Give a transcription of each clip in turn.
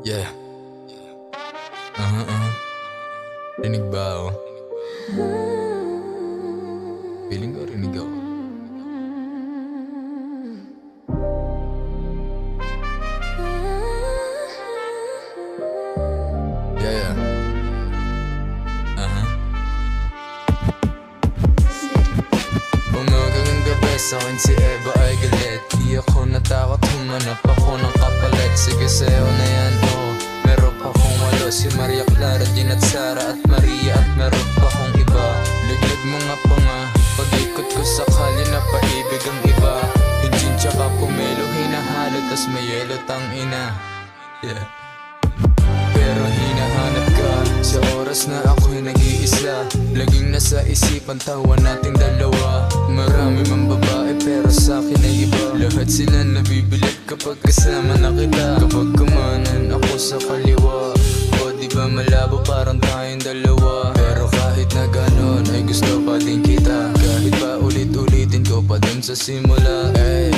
Yeah. Rinig ba ako? Feeling ko rinig ako. Yeah. Umagang gabi sa'kin si Eva ay galit. Di ako natakot, humanap ako ng kapalit. Sige sa'yo na yan, oh. Meron pa kong walo, si Maria Clara, Jean at Sara at Maria. At meron pa kong iba. Laglag mo nga pa nga, pag-ikot ko sakali na paibig ang iba. Engine tsaka pumelo, hinahalo, tas may yelo, tang ina. Yeah. Pero hinahanap ka sa oras na ako'y nag-iisa. Laging nasa isipan, tawa nating dalawa. Marami mang babae pero sa'kin ay iba. Lahat sila nabibilad kapag kasama na kita. Kapag kumanan ako sa kaliwa, o diba malabo parang tayong dalawa. Pero kahit na ganon ay gusto pa din kita. Kahit pa ulit-ulitin ko pa dun sa simula. Ay,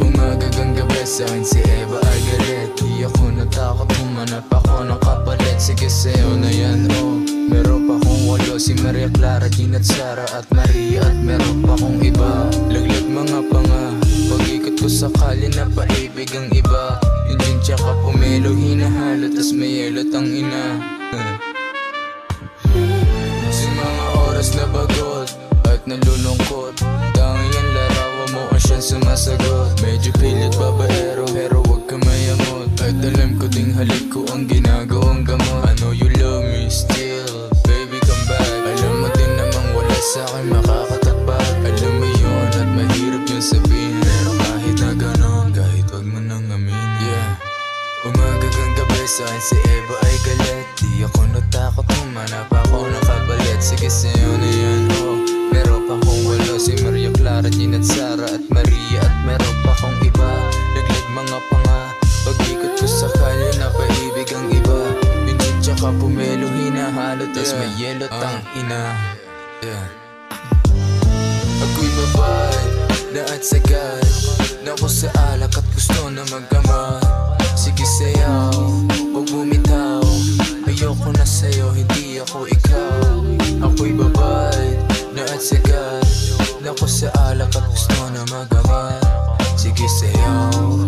umagagang gabi sa'kin si Eva ay galit. Di ako natakot, humanap ako ng kapalit. Sige sa'yo na yan, oh. Meron pa kong walo, si Maria Clara, Jean at Sara at Maria. At meron pa kong iba. Laglag mga panga, pag-ikot ko sakali na paibig ang iba. Engine tsaka pumelo, hinahalo, tas may yelo, tang ina. Sa mga oras na bagot at nalulungkot, tanging ang larawan mo ang siyang sumasagot. Medyo pilit babaero, pero wag ka mayamot. At alam ko ding halik ko ang ginagawang gamot. I know you love me still, baby come back. Alam mo din namang wala sa'kin makakatapat. Alam mo yun at mahirap yun sabihin. Pero kahit na ganon, kahit wag mo nang aminin. Yeah. Umagagang gabi sa'kin si Eva ay galit. Di ako natakot, humanap ako ng kapalit. Sige sa'yo na yan, oh. Meron pa kong walo, si Maria Clara, Jean at Sara at Maria. At meron pa kong iba. Laglag mga panga, pag-ikot ko sakali na paibig ang iba. Engine tsaka pumelo, hinahalo, tas may yelo, tang ina. Yeah. Ako'y babae na at sagad, na ko sa alak at gusto na magkamay. Sige sayaw, huwag bumitaw. Ayoko na sa'yo, hindi ako ikaw. Ako'y babae na at sagad, na ko sa alak at gusto na magkamay. Sige sayaw,